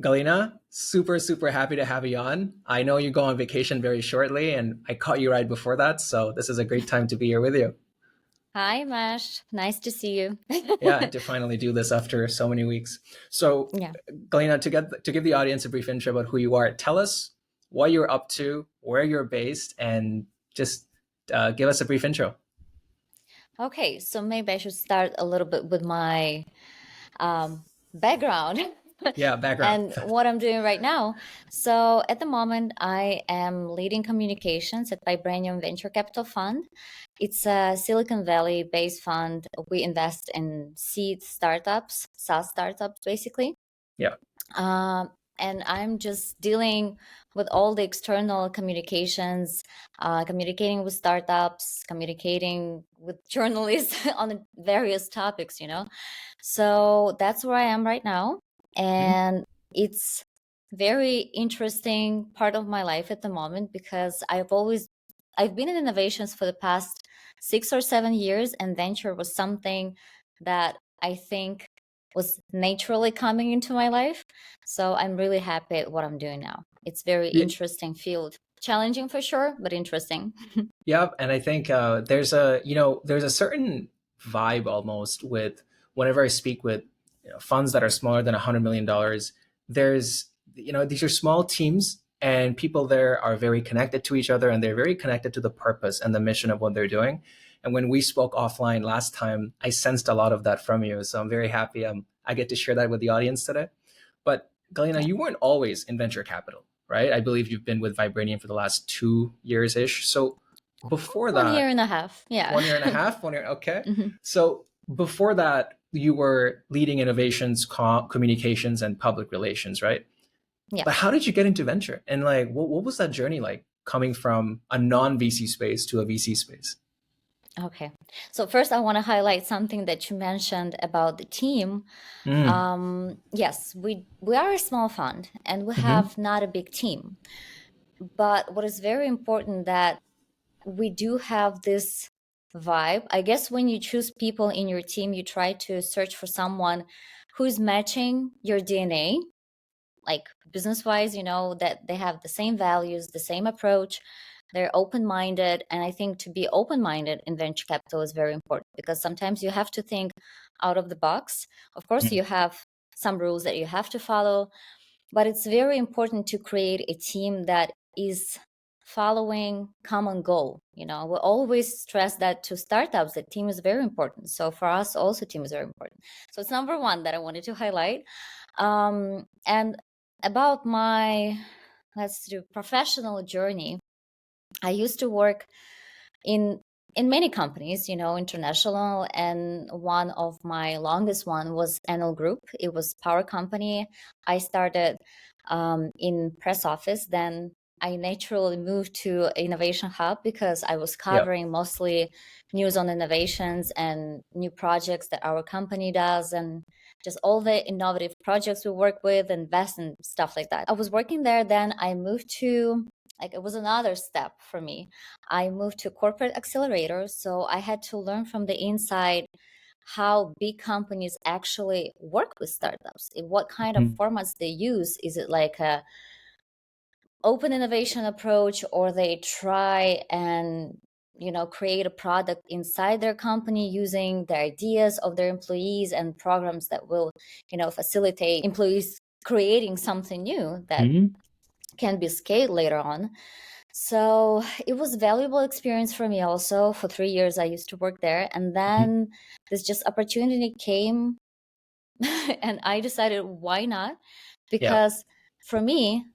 Galina, super, super happy to have you on. I know you go on vacation very shortly, and I caught you right before that. So this is a great time to be here with you. Hi, Mash. Nice to see you. Yeah, to finally do this after so many weeks. So, Yeah. Galina, to give the audience a brief intro about who you are, tell us what you're up to, where you're based, and just give us a brief intro. Okay, so maybe I should start a little bit with my background Yeah, background. and what I'm doing right now. So at the moment, I am leading communications at Vibranium Venture Capital Fund. It's a Silicon Valley based fund. We invest in seed startups, SaaS startups, basically. Yeah. And I'm just dealing with all the external communications, communicating with startups, communicating with journalists on various topics, So that's where I am right now. And it's very interesting part of my life at the moment because I've been in innovations for the past 6 or 7 years, and venture was something that I think was naturally coming into my life. So I'm really happy at what I'm doing now. It's very Mm. interesting field. Challenging for sure, but interesting. Yeah, and I think there's a certain vibe almost with whenever I speak with funds that are smaller than $100 million. There's these are small teams, and people there are very connected to each other, and they're very connected to the purpose and the mission of what they're doing. And when we spoke offline last time, I sensed a lot of that from you. So I'm very happy I get to share that with the audience today. But Galina, Yeah. you weren't always in venture capital, right? I believe you've been with Vibranium for the last 2 years ish. So before One year that, and a half. Yeah. 1 year and a half, 1 year, okay. Mhm. So before that, you were leading innovations, communications, and public relations, right? Yeah. But how did you get into venture? And like, what was that journey like coming from a non VC space to a VC space? Okay. So first, I want to highlight something that you mentioned about the team. Mm. Yes, we are a small fund and we Mm-hmm. have not a big team. But what is very important that we do have this vibe. I guess when you choose people in your team, you try to search for someone who's matching your DNA, like business wise, that they have the same values, the same approach, they're open minded. And I think to be open minded in venture capital is very important because sometimes you have to think out of the box. Of course, you have some rules that you have to follow, but it's very important to create a team that is following common goal. We always stress that to startups, that team is very important. So for us also, team is very important. So it's number one that I wanted to highlight. And about my, let's do, professional journey, I used to work in many companies, international, and one of my longest one was Enel Group. It was power company. I started in press office, then I naturally moved to Innovation Hub because I was Yeah. covering mostly news on innovations and new projects that our company does, and just all the innovative projects we work with, invest and stuff like that. I was working there, then I moved to, like, it was another step for me. I moved to corporate accelerators, so I had to learn from the inside how big companies actually work with startups, in what kind of Mhm. formats they use. Is it like a open innovation approach, or they try and create a product inside their company using the ideas of their employees and programs that will facilitate employees creating something new that Mhm. can be scaled later on. So it was a valuable experience for me also. For 3 years, I used to work there. And Mhm. then this just opportunity came and I decided, why not? Yeah. Because for me,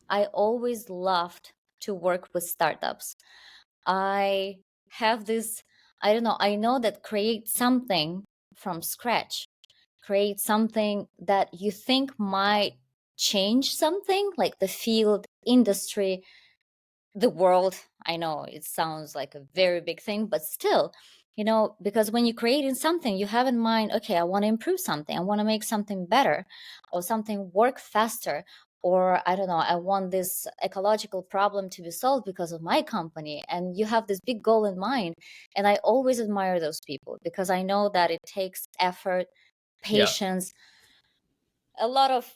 I always loved to work with startups. I have this, I don't know, I know that create something from scratch, create something that you think might change something, like the field, industry, the world. I know it sounds like a very big thing, but still, because when you're creating something, you have in mind, okay, I want to improve something, I want to make something better, or something work faster, or I don't know, I want this ecological problem to be solved because of my company, and you have this big goal in mind. And I always admire those people because I know that it takes effort, Yeah. patience, a lot of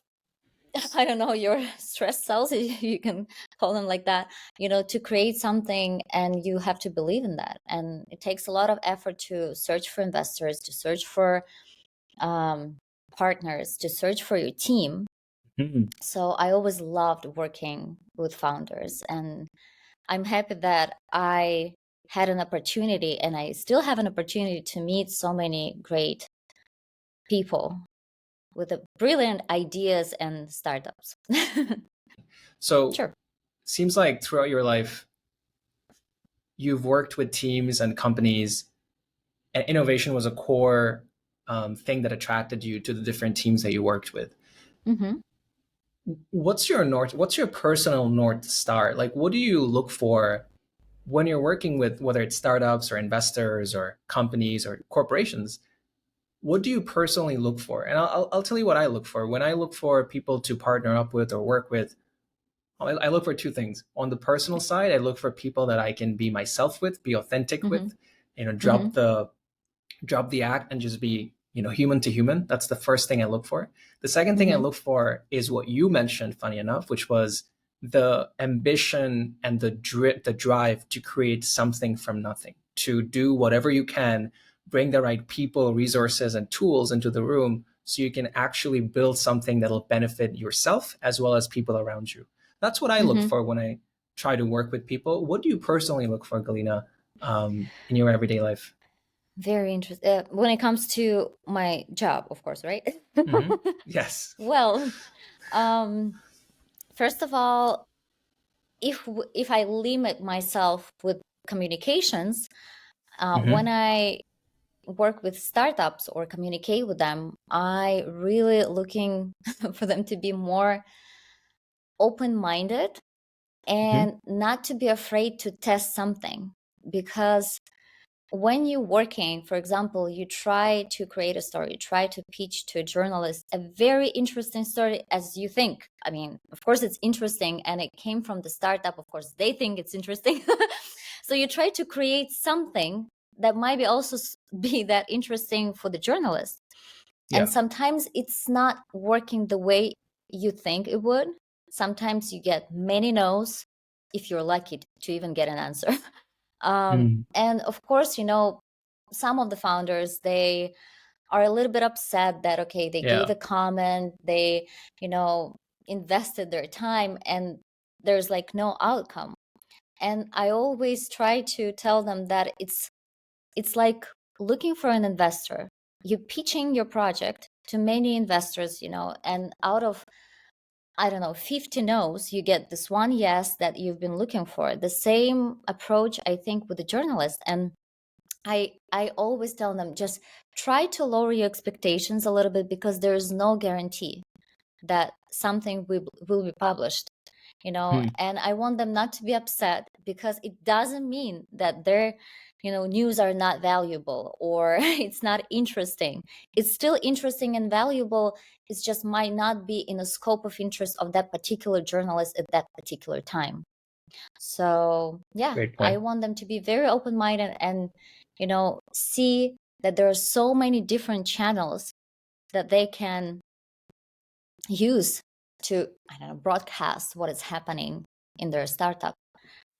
I don't know, your stress cells, you can call them like that, to create something, and you have to believe in that. And it takes a lot of effort to search for investors, to search for partners, to search for your team. Mhm. So I always loved working with founders, and I'm happy that I had an opportunity, and I still have an opportunity to meet so many great people with brilliant ideas and startups. So Sure. seems like throughout your life, you've worked with teams and companies, and innovation was a core thing that attracted you to the different teams that you worked with. Mm-hmm. What's your personal North Star? Like, what do you look for when you're working with, whether it's startups or investors or companies or corporations? What do you personally look for? And I'll tell you what I look for. When I look for people to partner up with or work with, I look for two things. On the personal side, I look for people that I can be myself with, be authentic Mm-hmm. with, Mm-hmm. drop the act and just be, human to human. That's the first thing I look for. The second thing I Mm-hmm. look for is what you mentioned, funny enough, which was the ambition and the drive to create something from nothing, to do whatever you can, bring the right people, resources, and tools into the room so you can actually build something that'll benefit yourself as well as people around you. That's what I look Mm-hmm. for when I try to work with people. What do you personally look for, Galina, in your everyday life? Very interesting. When it comes to my job, of course, right? Hmm. Yes. Well, um, first of all, if I limit myself with communications, when Hmm. I work with startups or communicate with them, I really looking for them to be more open-minded Hmm. and not to be afraid to test something. Because when you're working, for example, you try to create a story, you try to pitch to a journalist a very interesting story as you think. I mean, of course, it's interesting and it came from the startup. Of course, they think it's interesting. So you try to create something that might be also be that interesting for the journalist. And Yeah. sometimes it's not working the way you think it would. Sometimes you get many no's if you're lucky to even get an answer. Mm. And of course, some of the founders, they are a little bit upset that, okay, they gave Yeah. a comment, they, you know, invested their time and there's like no outcome. And I always try to tell them that it's like looking for an investor. You're pitching your project to many investors, and out of, I don't know, 50 no's, you get this one yes that you've been looking for. The same approach, I think, with the journalist. And I always tell them, just try to lower your expectations a little bit, because there is no guarantee that something will be published, Mm. and I want them not to be upset, because it doesn't mean that their news are not valuable or it's not interesting. It's still interesting and valuable. It just might not be in the scope of interest of that particular journalist at that particular time. So yeah, Great I point. want them to be very open-minded and see that there are so many different channels that they can use to, I don't know, broadcast what is happening in their startup.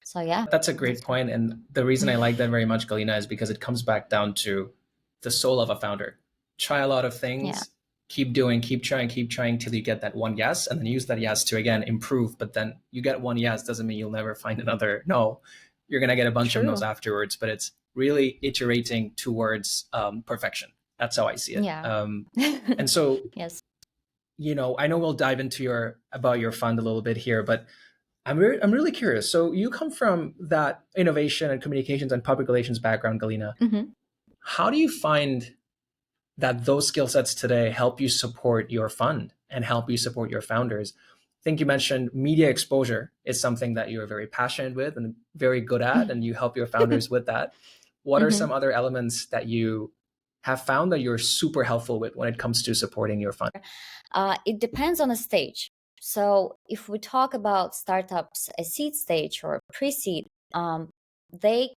So yeah, That's a great that's what. point. And the reason I like that very much, Galina, is because it comes back down to the soul of a founder. Try a lot of Yeah, things, keep doing, keep trying till you get that one yes, and then use that yes to again improve. But then you get one yes doesn't mean you'll never find another no. You're going to get a bunch of no's true. afterwards, but it's really iterating towards perfection. That's how I see it. Yeah. And so, Yes. I know we'll dive into your fund a little bit here, but I'm really curious. So you come from that innovation and communications and public relations background, Galina. Hmm. How do you find that those skill sets today help you support your fund and help you support your founders? I think you mentioned media exposure is something that you're very passionate with and very good at, and you help your founders with that. What are Hmm. some other elements that you have found that you're super helpful with when it comes to supporting your fund? It depends on the stage. So if we talk about startups, a seed stage or pre-seed, they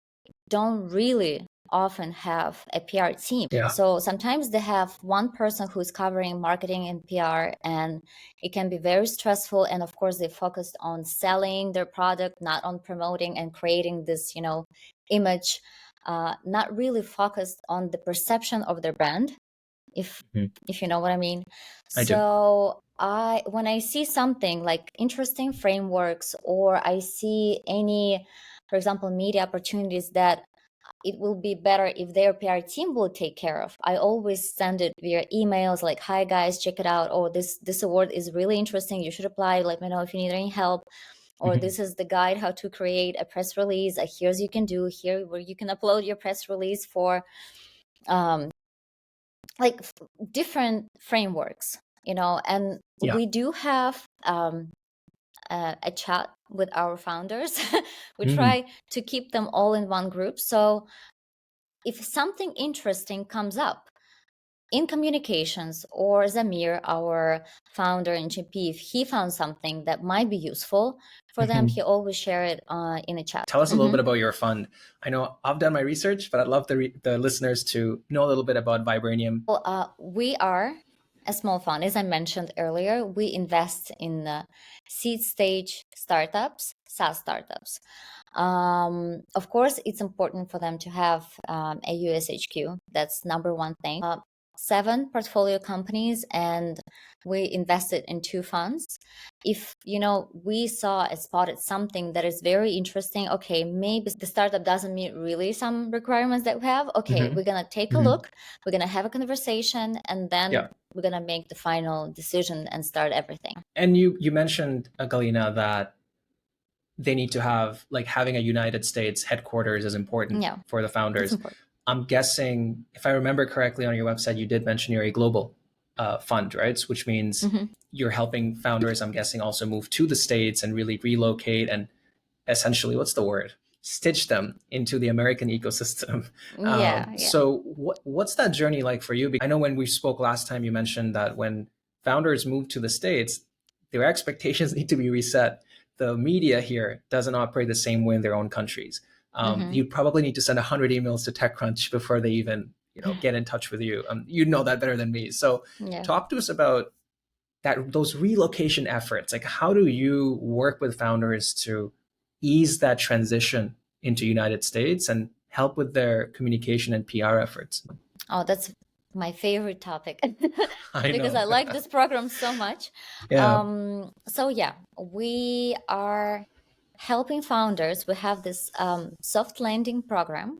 don't really often have a PR team. Yeah. So sometimes they have one person who's covering marketing and PR, and it can be very stressful. And of course, they focused on selling their product, not on promoting and creating this, image, not really focused on the perception of their brand, if Mhm. if you know what I mean. I do. So when I see something like interesting frameworks, or I see any, for example, media opportunities that it will be better if their PR team will take care of, I always send it via emails like, hi guys, check it out, or this award is really interesting, you should apply, let me know if you need any help, or Mhm. this is the guide how to create a press release, here's you can do here where you can upload your press release for like different frameworks, and Yeah. we do have a chat with our founders. We Mhm. try to keep them all in one group. So if something interesting comes up in communications, or Zamir, our founder in GP, if he found something that might be useful for them, Mhm. he always share it in a chat. Tell us a little bit about your fund. I know I've done my research, but I'd love the listeners to know a little bit about Vibranium. Well, we are a small fund. As I mentioned earlier, we invest in seed stage startups, SaaS startups. Of course, it's important for them to have a US HQ. That's number one thing. 7 portfolio companies, and we invested in 2 funds. If we saw and spotted something that is very interesting, okay, maybe the startup doesn't meet really some requirements that we have, okay, Mhm. we're gonna take a Mhm. look, we're gonna have a conversation, and then Yeah. we're gonna make the final decision and start everything. And you mentioned, Galina, that they need to have, like, having a United States headquarters is important Yeah, for the it's founders. important. I'm guessing, if I remember correctly on your website, you did mention you're a global fund, right? Which means Hmm. you're helping founders, I'm guessing, also move to the States and really relocate and essentially, what's the word? Stitch them into the American ecosystem. Yeah, yeah. So what's that journey like for you? I know when we spoke last time, you mentioned that when founders move to the States, their expectations need to be reset. The media here doesn't operate the same way in their own countries. Hmm. You probably need to send 100 emails to TechCrunch before they even get in touch with you. You know that better than me. So Yeah. talk to us about those relocation efforts. Like, how do you work with founders to ease that transition into United States and help with their communication and PR efforts? Oh, that's my favorite topic I because know. I like this program so much. Yeah. So yeah, we are helping founders. We have this soft landing program.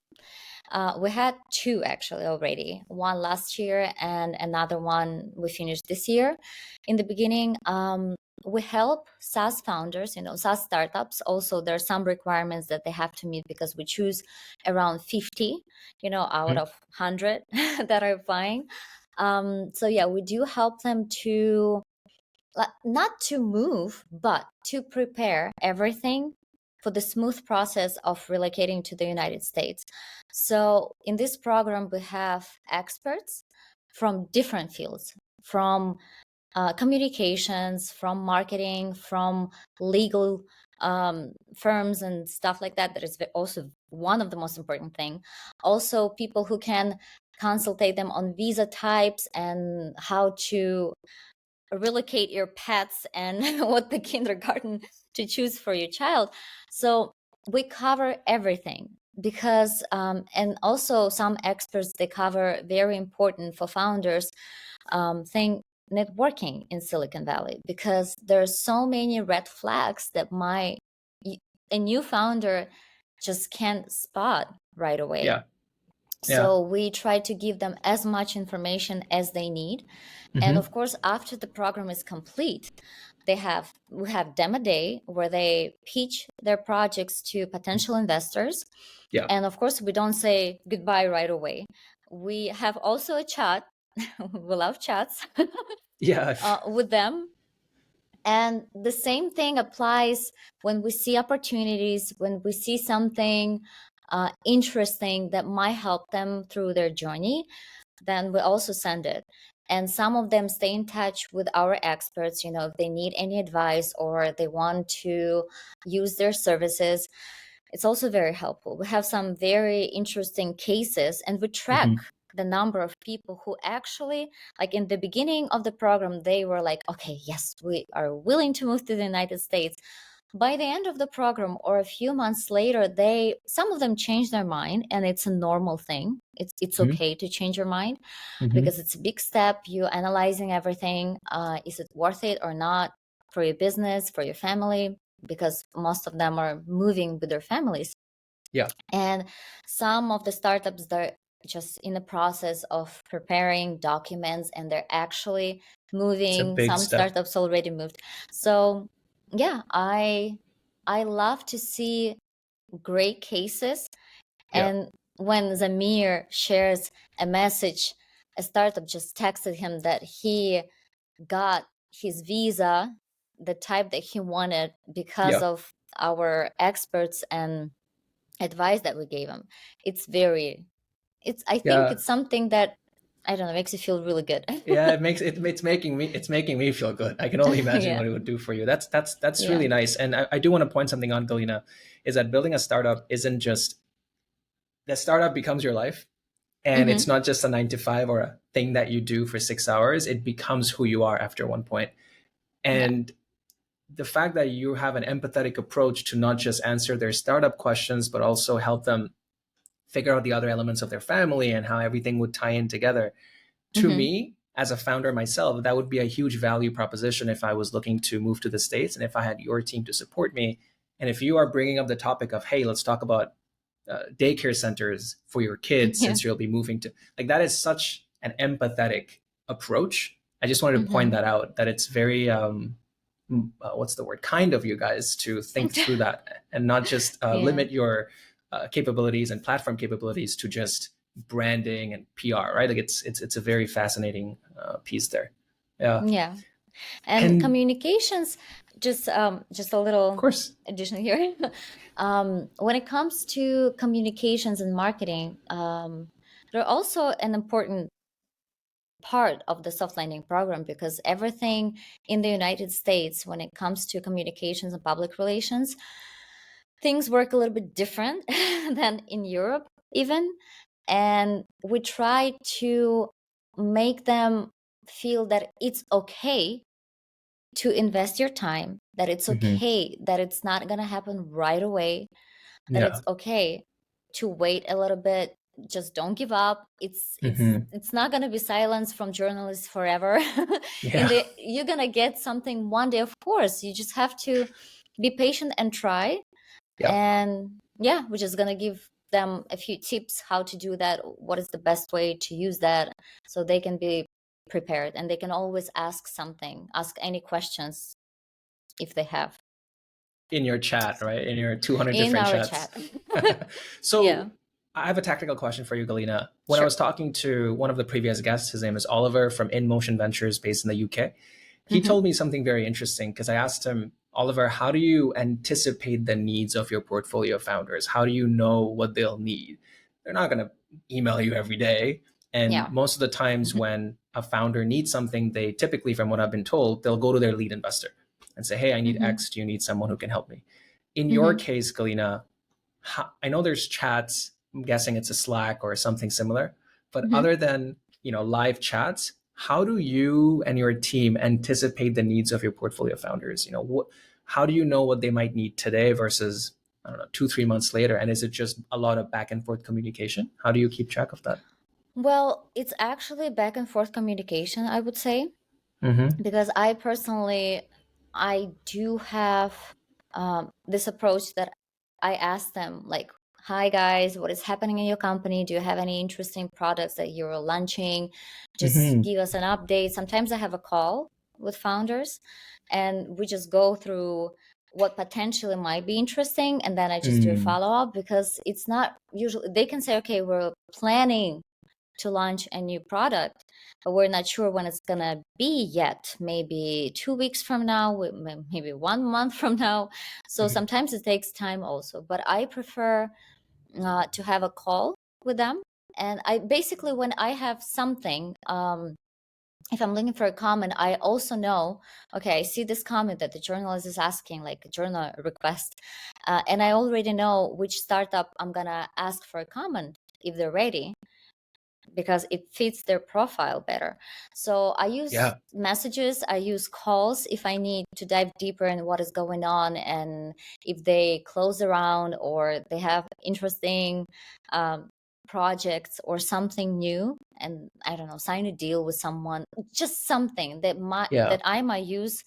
We had 2 actually already, one last year and another one we finished this year. In the beginning, we help SaaS founders, SaaS startups. Also, there are some requirements that they have to meet because we choose around 50, out Mhm. of 100 that are applying. So yeah, we do help them to not to move, but to prepare everything for the smooth process of relocating to the United States. So in this program, we have experts from different fields, from communications, from marketing, from legal firms and stuff like that. That is also one of the most important thing. Also, people who can consultate them on visa types and how to relocate your pets and what the kindergarten to choose for your child. So we cover everything because and also some experts, they cover very important for founders thing, networking in Silicon Valley, because there are so many red flags that a new founder just can't spot right away. Yeah. Yeah. So we try to give them as much information as they need. And Hmm. of course, after the program is complete, we have demo day where they pitch their projects to potential investors. Yeah. And of course, we don't say goodbye right away. We have also a chat. We love chats Yeah. with them. And the same thing applies when we see opportunities, when we see something interesting that might help them through their journey, then we also send it. And some of them stay in touch with our experts, if they need any advice or they want to use their services. It's also very helpful. We have some very interesting cases, and we track Hmm. the number of people who actually, like in the beginning of the program, they were like, okay, yes, we are willing to move to the United States. By the end of the program or a few months later, some of them change their mind, and it's a normal thing. It's Hmm. okay to change your mind Hmm. because it's a big step. You analyzing everything. Is it worth it or not for your business, for your family? Because most of them are moving with their families. Yeah, And some of the startups, they're just in the process of preparing documents, and they're actually it's a moving. big Some step. startups already moved. So yeah, I love to see great cases. Yeah, And when Zamir shares a message, a startup just texted him that he got his visa, the type that he wanted, because yeah, of our experts and advice that we gave him. It's very, I think yeah. it's something that, I don't know, makes you feel really good. Yeah, it's making me feel good. I can only imagine Yeah. what it would do for you. That's Yeah. really nice. And I do want to point something on, Galina, is that building a startup isn't just the startup becomes your life. And it's Mm-hmm. not just a 9 to 5 or a thing that you do for 6 hours. It becomes who you are after one point. Yeah. And the fact that you have an empathetic approach to not just answer their startup questions, but also help them figure out the other elements of their family and how everything would tie in together. To Mm-hmm. me, as a founder myself, that would be a huge value proposition if I was looking to move to the States and if I had your team to support me. And if you are bringing up the topic of, hey, let's talk about daycare centers for your kids Yeah. since you'll be moving to, like, that is such an empathetic approach. I just wanted to point Mm-hmm. that out, that it's very what's the word, kind of you guys to think through that and not just Yeah. limit your capabilities and platform capabilities to just branding and PR, right? Like it's a very fascinating piece there. Yeah. Yeah. And And communications, just a of little course. addition here. When it comes to communications and marketing, they're also an important part of the soft landing program, because everything in the United States, when it comes to communications and public relations, things work a little bit different than in Europe, even. And we try to make them feel that it's okay to invest your time, that it's Hmm. okay, that it's not going to happen right away, that it's Yeah. okay to wait a little bit. Just don't give up. Hmm. It's not going to be silence from journalists forever. Yeah. You're going to get something one day, of course. You just have to be patient and try. Yeah. And yeah, we're just going to give them a few tips how to do that, what is the best way to use that, so they can be prepared, and they can always ask any questions if they have In your chat, right? In your 200 in different our chats. chat. Yeah. So I have a tactical question for you, Galina. When I Sure. was talking to one of the previous guests, his name is Oliver from In Motion Ventures based in the UK. He Mm-hmm. told me something very interesting because I asked him, Oliver, how do you anticipate the needs of your portfolio founders? How do you know what they'll need? They're not going to email you every day. And Yeah. most of the times Mm-hmm. when a founder needs something, they typically, from what I've been told, they'll go to their lead investor and say, hey, I need Mm-hmm. X. Do you need someone who can help me? In your Mm-hmm. case, Galina, I know there's chats. I'm guessing it's a Slack or something similar. But Mm-hmm. other than live chats, how do you and your team anticipate the needs of your portfolio founders? How do you know what they might need today versus, I don't know, 2 3 months later? And is it just a lot of back and forth communication? How do you keep track of that? Well, it's actually back and forth communication, I would say, Mm-hmm. because I personally, I do have this approach that I ask them, like, hi guys, what is happening in your company? Do you have any interesting products that you're launching? Just Mm-hmm. give us an update. Sometimes I have a call with founders, and we just go through what potentially might be interesting, and then I just do a Mm. follow-up, because it's not usually, they can say, okay, we're planning to launch a new product, but we're not sure when it's going to be yet. Maybe 2 weeks from now, maybe 1 month from now. So Mm-hmm. sometimes it takes time also, but I prefer to have a call with them. And I basically, when I have something, if I'm looking for a comment, I also know, okay, I see this comment that the journalist is asking, like a journal request, and I already know which startup I'm gonna ask for a comment if they're ready, because it fits their profile better. So I use Yeah. messages, I use calls if I need to dive deeper in what is going on, and if they close around or they have interesting projects or something new, and I don't know, sign a deal with someone, just something that Yeah. I might use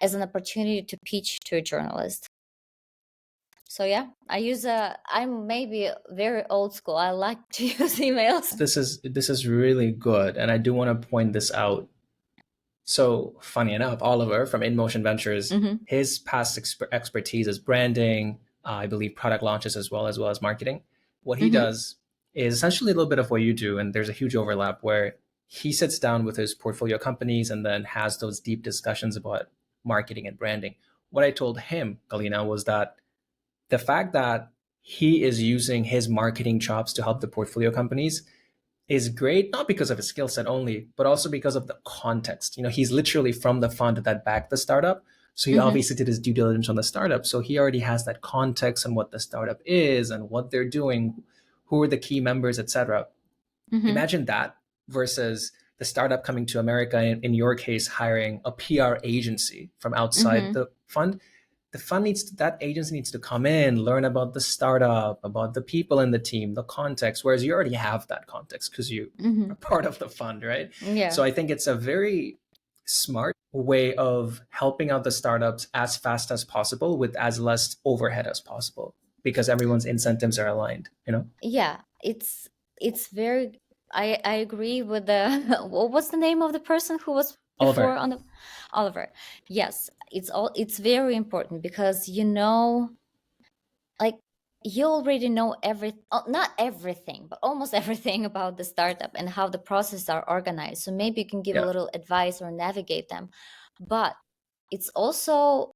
as an opportunity to pitch to a journalist. So yeah, I'm maybe very old school. I like to use emails. This is really good, and I do want to point this out. So funny enough, Oliver from InMotion Ventures, Mm-hmm. his past expertise is branding, I believe product launches as well as marketing. What he Mm-hmm. does is essentially a little bit of what you do, and there's a huge overlap where he sits down with his portfolio companies and then has those deep discussions about marketing and branding. What I told him, Galina, was that the fact that he is using his marketing chops to help the portfolio companies is great, not because of his skill set only, but also because of the context. He's literally from the fund that backed the startup. So he Mm-hmm. obviously did his due diligence on the startup. So he already has that context on what the startup is and what they're doing, who are the key members, etc. Mm-hmm. Imagine that versus the startup coming to America, in your case, hiring a PR agency from outside Mm-hmm. the fund. That agency needs to come in, learn about the startup, about the people in the team, the context, whereas you already have that context because you Mm-hmm. are part of the fund, right? Yeah. So I think it's a very smart way of helping out the startups as fast as possible with as less overhead as possible because everyone's incentives are aligned. Yeah. It's very I agree with the what's the name of the person who was before Oliver. on the Oliver. Yes, it's very important because like you already know not everything, but almost everything about the startup and how the processes are organized. So maybe you can give a Yeah. little advice or navigate them. But it's also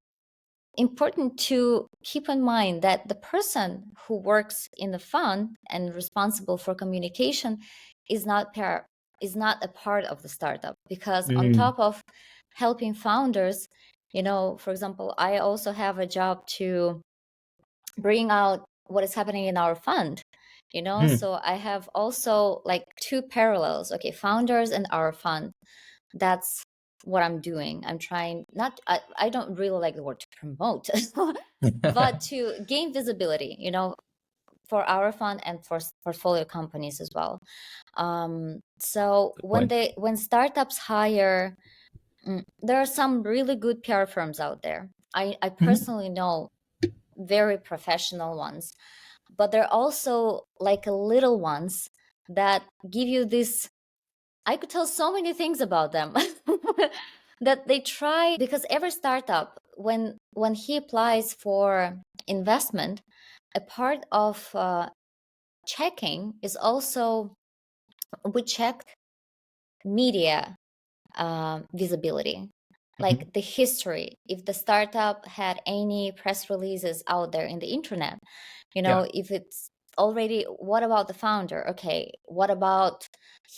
important to keep in mind that the person who works in the fund and responsible for communication is not a part of the startup, because on Mm. top of helping founders, for example, I also have a job to bring out what is happening in our fund. Mm. So I have also like two parallels, okay, founders and our fund. That's what I'm doing. I'm trying not I don't really like the word to promote, but to gain visibility, for our fund and for portfolio companies as well. So Good when point. startups hire, there are some really good PR firms out there. I Mhm. personally know very professional ones, but there are also like little ones that give you this. I could tell so many things about them that they try, because every startup, when he applies for investment, a part of checking is also, we check media visibility, Mhm. like the history, if the startup had any press releases out there in the internet, Yeah. if it's already, what about the founder? Okay, what about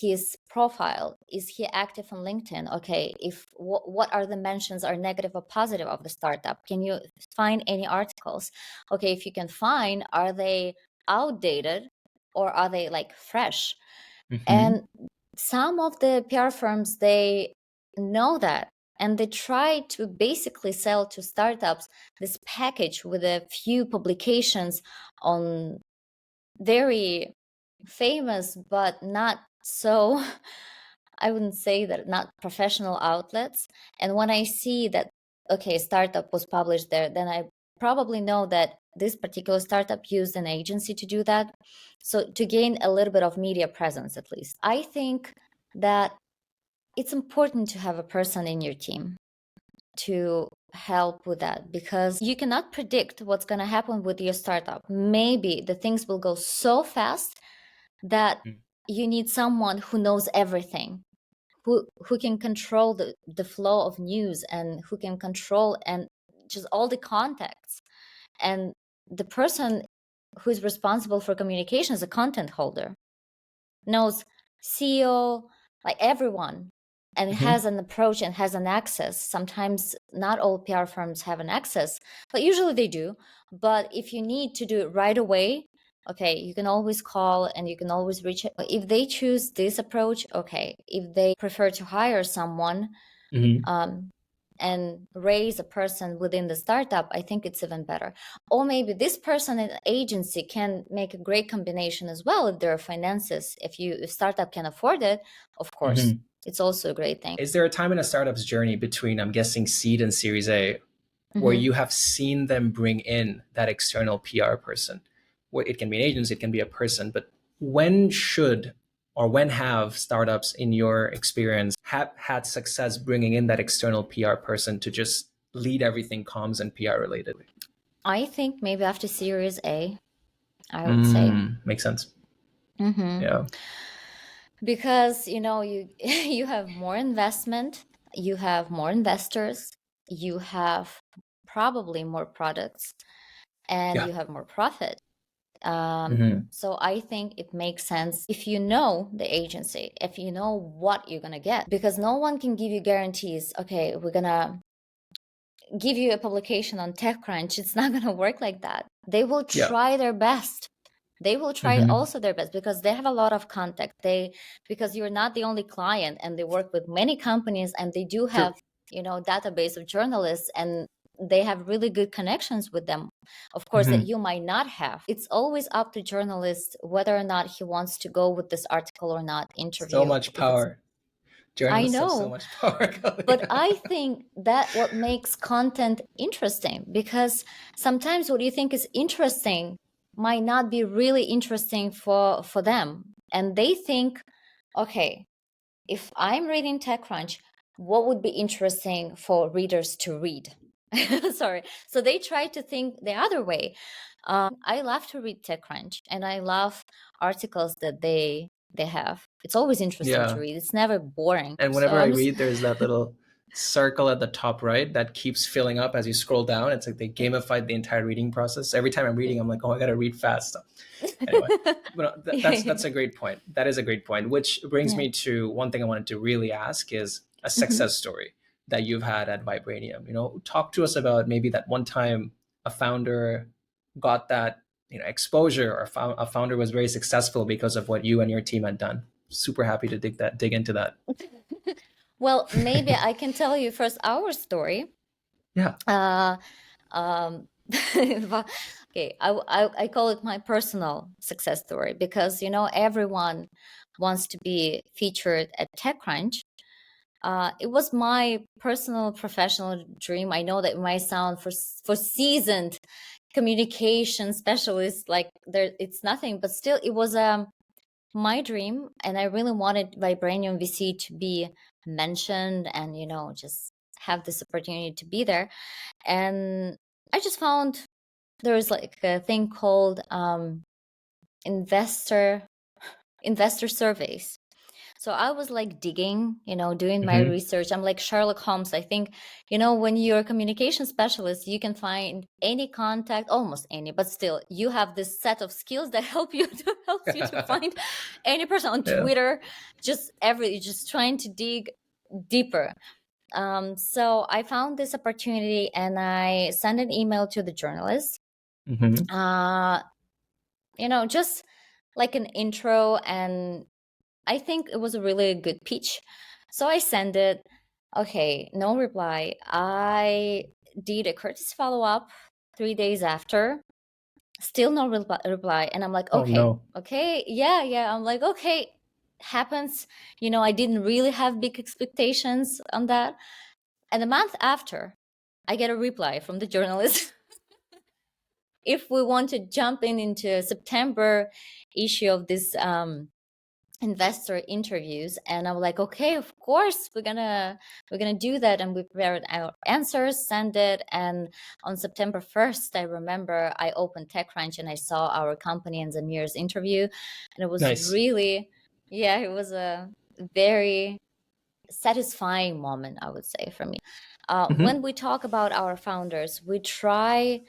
his profile? Is he active on LinkedIn? Okay, if what are the mentions, are negative or positive, of the startup? Can you find any articles? Okay, if you can find, are they outdated or are they like fresh? Mhm. And some of the PR firms, they know that, and they try to basically sell to startups this package with a few publications on very famous but not so I wouldn't say that, not professional outlets. And when I see that, okay, startup was published there, then I probably know that this particular startup used an agency to do that. So to gain a little bit of media presence, at least, I think that it's important to have a person in your team to help with that, because you cannot predict what's going to happen with your startup. Maybe the things will go so fast that Mm. you need someone who knows everything, who can control the flow of news, and who can control and just all the contacts. And the person who is responsible for communication is a content holder, knows CEO, like everyone. and it has an approach and has an access. Sometimes not all PR firms have an access, but usually they do. But if you need to do it right away, okay, you can always call and you can always reach it. If they choose this approach, okay. If they prefer to hire someone and raise a person within the startup, I think it's even better. Or maybe this person in agency can make a great combination as well if there are finances. If startup can afford it, of course, it's also a great thing. Is there a time in a startup's journey between, I'm guessing, seed and Series A, where you have seen them bring in that external PR person? Where it can be an agency, it can be a person, but when should or when have startups, in your experience, have had success bringing in that external PR person to just lead everything comms and PR related? I think maybe after Series A, I would say. Makes sense. Yeah. Because, you have more investment, you have more investors, you have probably more products, and you have more profit. So I think it makes sense if you know the agency, if you know what you're going to get, because no one can give you guarantees. Okay, we're going to give you a publication on TechCrunch. It's not going to work like that. They will try their best. They will try also their best because they have a lot of contact. Because you're not the only client, and they work with many companies, and they do have, database of journalists, and they have really good connections with them, of course, that you might not have. It's always up to journalists whether or not he wants to go with this article or not, interview. So much power. Journalists have so much power. But I think that what makes content interesting, because sometimes what you think is interesting might not be really interesting for them. And they think, okay, if I'm reading TechCrunch, what would be interesting for readers to read? Sorry. So they try to think the other way. I love to read TechCrunch, and I love articles that they have. It's always interesting to read. It's never boring. And whenever I read, there's that little circle at the top right that keeps filling up as you scroll down. It's like they gamified the entire reading process. Every time I'm reading, I'm like, oh, I got to read fast. Anyway, but that's a great point. That is a great point, which brings me to one thing I wanted to really ask is a success story that you've had at Vibranium. Talk to us about maybe that one time a founder got that exposure, or a founder was very successful because of what you and your team had done. Super happy to dig into that. Well, maybe I can tell you first our story. Yeah. Okay, I call it my personal success story because everyone wants to be featured at TechCrunch. It was my personal professional dream. I know that it might sound for seasoned communication specialists like it's nothing, but still it was my dream, and I really wanted Vibranium VC to be mentioned and just have this opportunity to be there. And I just found there was like a thing called investor surveys. So I was like digging, doing my research. I'm like Sherlock Holmes. I think, when you're a communication specialist, you can find any contact, almost any, but still you have this set of skills that help you to find any person on Twitter, just trying to dig deeper. So I found this opportunity and I sent an email to the journalist, just like an intro, and I think it was a really good pitch. So I sent it. Okay, no reply. I did a courtesy follow-up 3 days after. Still no reply. And I'm like, okay, oh, no. Okay, yeah. I'm like, okay, happens. I didn't really have big expectations on that. And a month after, I get a reply from the journalist. If we want to jump into September issue of this investor interviews, and I'm like, okay, of course we're gonna do that. And we prepared our answers, send it, and on September 1st, I remember I opened TechCrunch and I saw our company and Zamir's interview, and it was really, it was a very satisfying moment, I would say, for me. When we talk about our founders, we try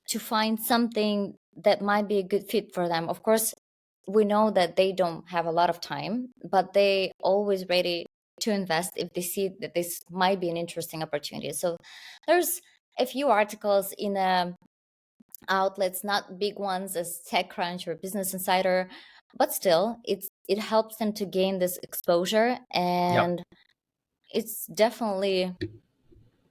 to find something that might be a good fit for them. Of course, we know that they don't have a lot of time, but they always ready to invest if they see that this might be an interesting opportunity. So there's a few articles in outlets, not big ones as TechCrunch or Business Insider, but still it helps them to gain this exposure, and it's definitely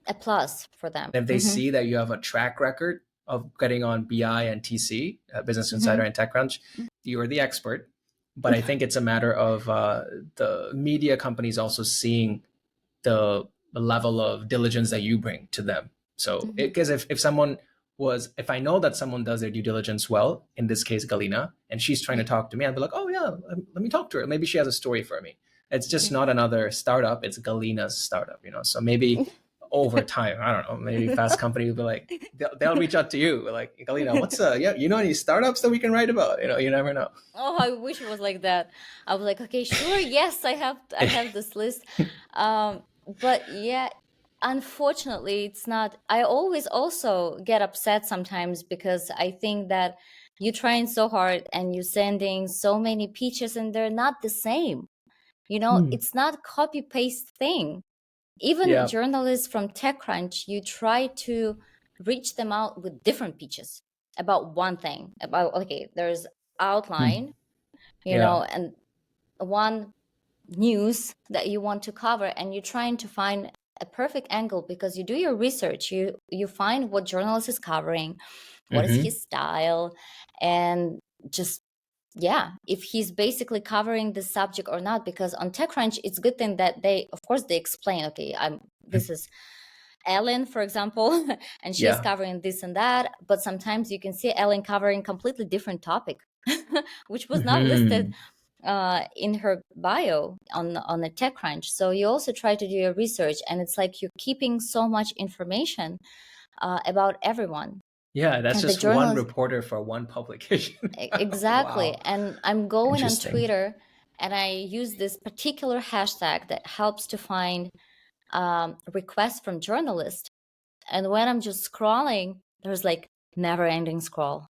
a plus for them. If they see that you have a track record of getting on BI and TC, Business Insider and TechCrunch, you are the expert. But I think it's a matter of the media companies also seeing the level of diligence that you bring to them. So, because if I know that someone does their due diligence well, in this case, Galina, and she's trying to talk to me, I'd be like, oh yeah, let me talk to her. Maybe she has a story for me. It's just not another startup. It's Galina's startup, So maybe over time, I don't know, maybe Fast Company will be like, they'll reach out to you like, Galina, what's any startups that we can write about? You never know. Oh, I wish it was like that. I was like, okay, sure, yes, I have this list. But yeah, unfortunately, it's not. I always also get upset sometimes because I think that you're trying so hard and you're sending so many pitches and they're not the same. It's not copy paste thing. Even journalists from TechCrunch, you try to reach them out with different pitches about one thing. About, okay, there's outline, and one news that you want to cover, and you're trying to find a perfect angle because you do your research. You find what journalist is covering, what is his style, and just if he's basically covering the subject or not. Because on TechCrunch, it's a good thing that they explain, okay, this is Ellen, for example, and she's covering this and that. But sometimes you can see Ellen covering completely different topic, which was not listed in her bio on the TechCrunch. So you also try to do your research, and it's like you're keeping so much information about everyone. Yeah, that's and just one reporter for one publication. Exactly. Wow. And I'm going on Twitter, and I use this particular hashtag that helps to find requests from journalists. And when I'm just scrolling, there's like never ending scroll,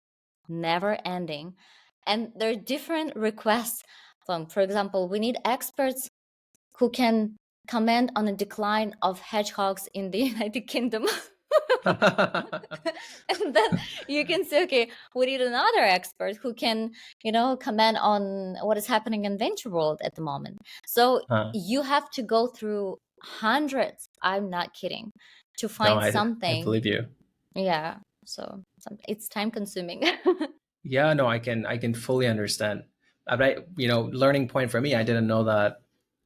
never ending. And there are different requests from, for example, we need experts who can comment on the decline of hedgehogs in the United Kingdom. And then you can say, okay, we need another expert who can, comment on what is happening in venture world at the moment. So you have to go through hundreds, I'm not kidding, to find something. I believe you. Yeah. So it's time consuming. Yeah, no, I can fully understand. But learning point for me, I didn't know that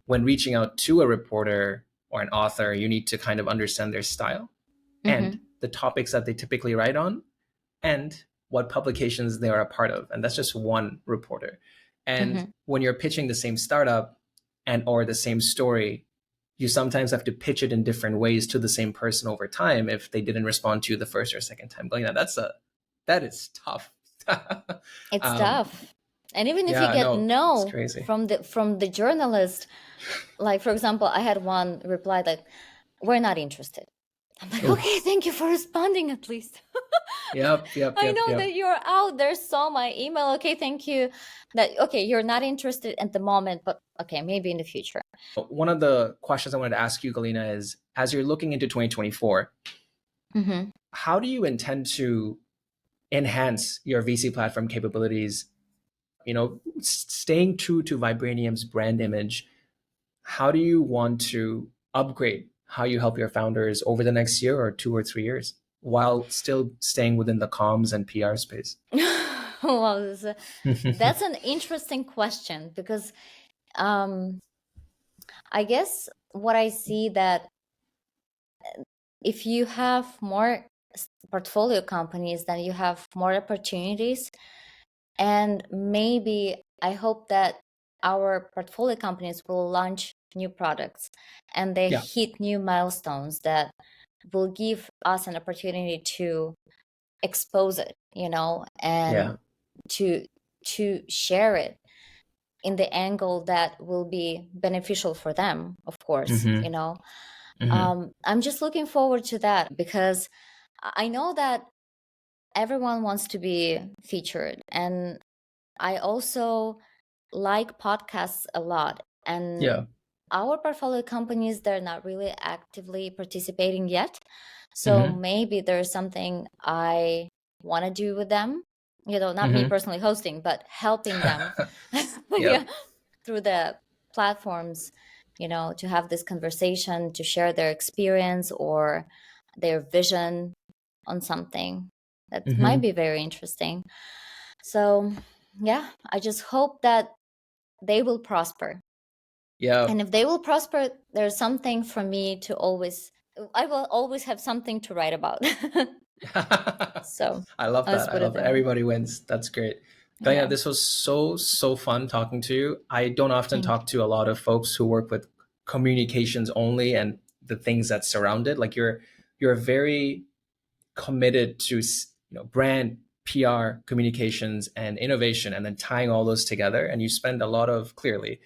when reaching out to a reporter or an author, you need to kind of understand their style and the topics that they typically write on and what publications they are a part of. And that's just one reporter. And when you're pitching the same startup or the same story, you sometimes have to pitch it in different ways to the same person over time if they didn't respond to you the first or second time. That is tough. It's tough. And even if you get from the journalist, like, for example, I had one reply like, we're not interested. I'm like, okay, thank you for responding at least. Yep. I know that you're out there, saw my email. Okay, thank you. You're not interested at the moment, but okay, maybe in the future. One of the questions I wanted to ask you, Galina, is as you're looking into 2024, how do you intend to enhance your VC platform capabilities? Staying true to Vibranium's brand image, how do you want to upgrade how you help your founders over the next year or 2 or 3 years while still staying within the comms and PR space? Well, that's an interesting question because I guess what I see that if you have more portfolio companies, then you have more opportunities. And maybe I hope that our portfolio companies will launch new products and they hit new milestones that will give us an opportunity to expose it, and to share it in the angle that will be beneficial for them, of course. I'm just looking forward to that because I know that everyone wants to be featured, and I also like podcasts a lot, and our portfolio companies, they're not really actively participating yet. So Mm-hmm. maybe there's something I want to do with them, not me Mm-hmm. personally hosting, but helping them yeah, Yep. through the platforms, to have this conversation, to share their experience or their vision on something that might Mm-hmm. be very interesting. So, yeah, I just hope that they will prosper. And Yep. if they will prosper, there's something for me to I will always have something to write about. So, I love let's that. I put it love that. there. Everybody wins. That's great. Galina, Yeah. this was so fun talking to you. I don't often Thank talk to a lot of folks who work with communications only and the things that surround it. Like you're very committed to brand, PR, communications, and innovation, and then tying all those together. And you spend a lot of clearly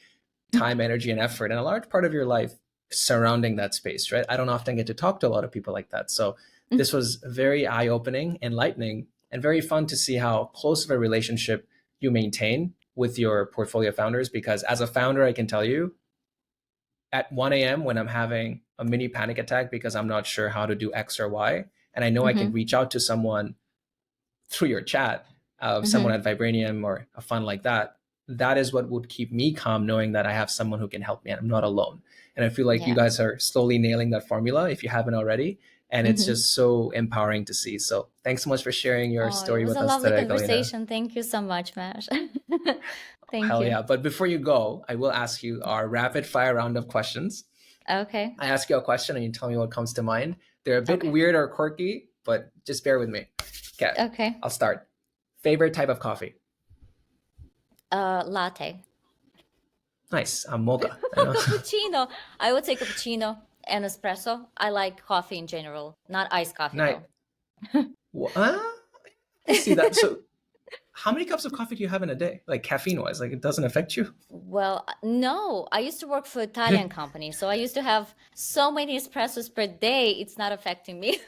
you. time, energy, and effort, and a large part of your life surrounding that space, right? I don't often get to talk to a lot of people like that. So this was very eye opening, enlightening, and very fun to see how close of a relationship you maintain with your portfolio founders. Because as a founder, I can tell you at 1 a.m. when I'm having a mini panic attack because I'm not sure how to do X or Y, and I know I can Mm-hmm. reach out to someone through your chat, someone Mm-hmm. at Vibranium or a fund like that, that is what would keep me calm, knowing that I have someone who can help me and I'm not alone. And I feel like you Yeah. guys are slowly nailing that formula if you haven't already. And it's Mm-hmm. just so empowering to see. So thanks so much for sharing your Oh, it story was with a us lovely today, Galina. conversation. Thank you so much, Mash. Thank Hell you. yeah. But before you go, I will ask you our rapid fire round of questions. Okay. I ask you a question and you tell me what comes to mind. They're a bit Okay. weird or quirky, but just bear with me. Okay, Okay. I'll start. Favorite type of coffee? Latte. Nice. I'm mocha. I know. Cappuccino. I would say cappuccino and espresso. I like coffee in general, not iced coffee Nice. though. I see that. So, how many cups of coffee do you have in a day? Like caffeine wise, like it doesn't affect you? Well, no, I used to work for Italian company, so I used to have so many espressos per day. It's not affecting me.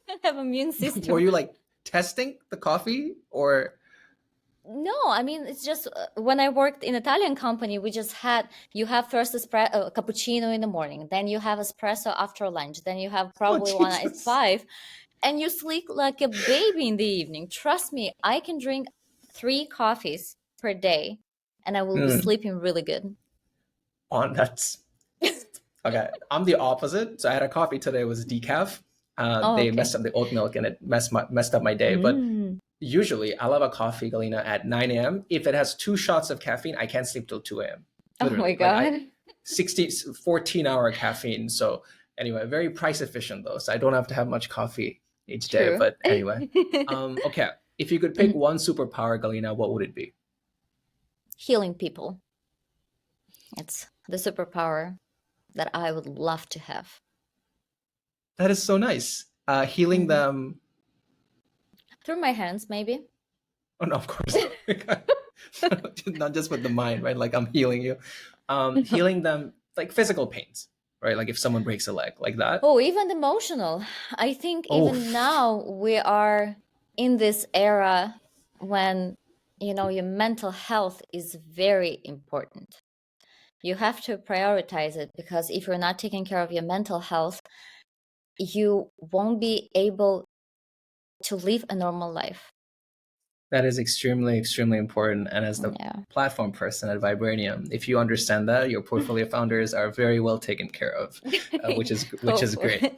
I have immune Were system. you like testing the coffee or? No, I mean it's just when I worked in Italian company, we just had you have first cappuccino in the morning, then you have espresso after lunch, then you have Oh, probably one at Jesus. 5, and you sleep like a baby in the evening. Trust me, I can drink 3 coffees per day, and I will be Mm, sleeping really good. that's okay. I'm the opposite. So, I had a coffee today, it was decaf. Oh, They okay. messed up the oat milk and it messed up my day. But Mm. usually, I love a coffee, Galina, at 9 a.m. If it has 2 shots of caffeine, I can't sleep till 2 a.m. Oh my Literally. Like, 14-hour caffeine. So anyway, very price efficient though. So I don't have to have much coffee each day. True. But anyway, okay. If you could pick Mhm. one superpower, Galina, what would it be? Healing people. It's the superpower that I would love to have. That is so nice. Healing Mhm. them. Through my hands, maybe. Oh no, of course. Not just with the mind, right? Like I'm healing you. Healing them like physical pains, right? Like if someone breaks a leg, like that. Oh, even emotional. I think Oh, even now we are in this era when, your mental health is very important. You have to prioritize it because if you're not taking care of your mental health, you won't be able to live a normal life. that is extremely important. And as the Yeah, platform person at Vibranium, if you understand that, your portfolio founders are very well taken care of, which is great. hopefully.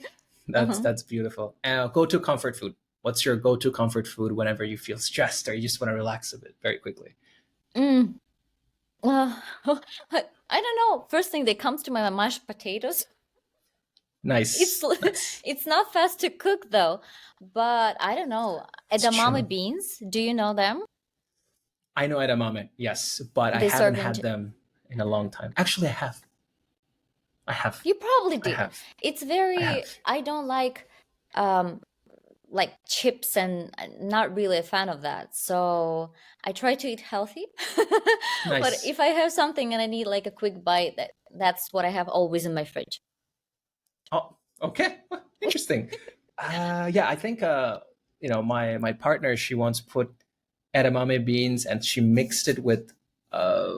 That's Uh-huh. that's beautiful. Go to comfort food. What's your go to comfort food whenever you feel stressed or you just want to relax a bit? Very quickly. Mm. Uh, I don't know. First thing that comes to my mind, mashed potatoes. It's Nice, nice. it's not fast to cook though, but I don't know. It's Edamame true. beans, do you know them? I know edamame, yes, but I They haven't serve had them in a long time. Actually, I have. I have. you probably I did. have. It's I very, have. I don't um like chips and I'm not really a fan of that. So I try to eat healthy. But Nice. if I have something and I need like a quick bite, that's what I have always in my fridge. Oh, okay. Interesting. Yeah, I think my partner, she once put edamame beans and she mixed it with uh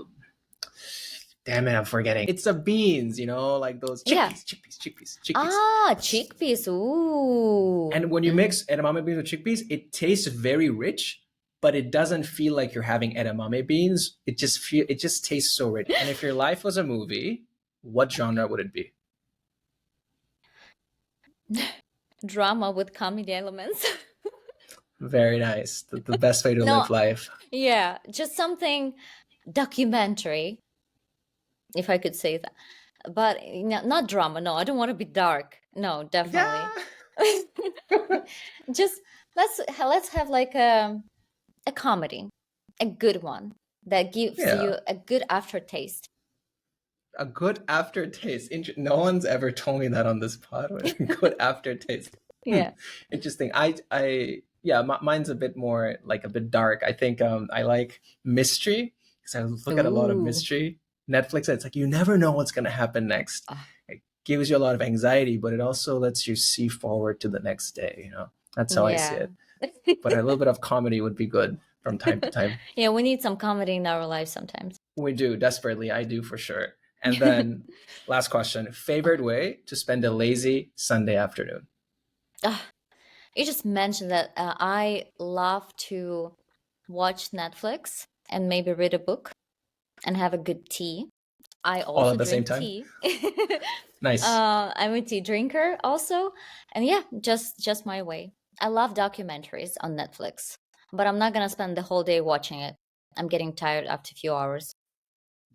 damn it, I'm forgetting. It's the beans, like those Yeah. chickpeas. Ah, chickpeas. Ooh. And when you mix edamame beans with chickpeas, it tastes very rich, but it doesn't feel like you're having edamame beans. It just tastes so rich. And if your life was a movie, what genre would it be? Drama with comedy elements. Very nice. The best way to No, live life. yeah, just something documentary, if I could say that. But not drama. No, I don't want to be dark. No, definitely. Yeah. Just let's have like a comedy, a good one that gives Yeah. you a good aftertaste. A good aftertaste. No one's ever told me that on this pod. Good aftertaste. Yeah. Interesting. Yeah, mine's a bit more like a bit dark. I think I like mystery because I look at a lot of Ooh. mystery. Netflix, it's like you never know what's going to happen next. Ah. It gives you a lot of anxiety, but it also lets you see forward to the next day. That's how I see Yeah. it. But a little bit of comedy would be good from time to time. Yeah, we need some comedy in our lives sometimes. We do, desperately. I do for sure. And then last question, favorite way to spend a lazy Sunday afternoon? You just mentioned that I love to watch Netflix and maybe read a book and have a good tea. I All also at the same drink time? tea. Nice. I'm a tea drinker also. And yeah, just my way. I love documentaries on Netflix, but I'm not gonna spend the whole day watching it. I'm getting tired after a few hours.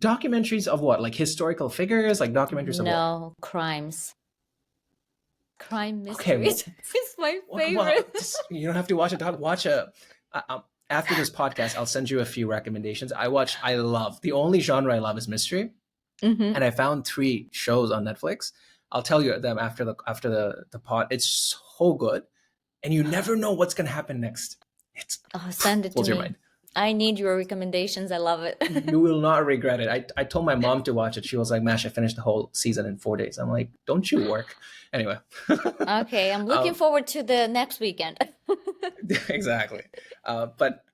Documentaries of what? Like historical figures? Like documentaries of what? No, crimes. Crime Okay, mysteries is my well, favorite. you don't have to watch a doc. After this podcast, I'll send you a few recommendations. I love, the only genre I love is mystery. Mm-hmm. And I found 3 shows on Netflix. I'll tell you them after the pod. It's so good. And you never know what's going to happen next. It's Oh, send it to blows your me. mind. I need your recommendations. I love it. You will not regret it. I told my mom to watch it. She was like, Mash, I finished the whole season in 4 days. I'm like, don't you work? Anyway. Okay, I'm looking forward to the next weekend. Exactly. But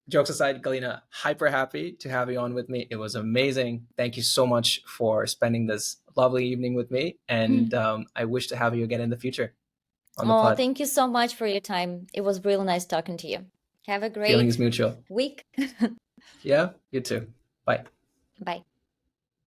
jokes aside, Galina, hyper happy to have you on with me. It was amazing. Thank you so much for spending this lovely evening with me. And I wish to have you again in the future on the Oh, pod. thank you so much for your time. It was really nice talking to you. Have a Feelings great mutual. week. Yeah, you too. Bye. Bye.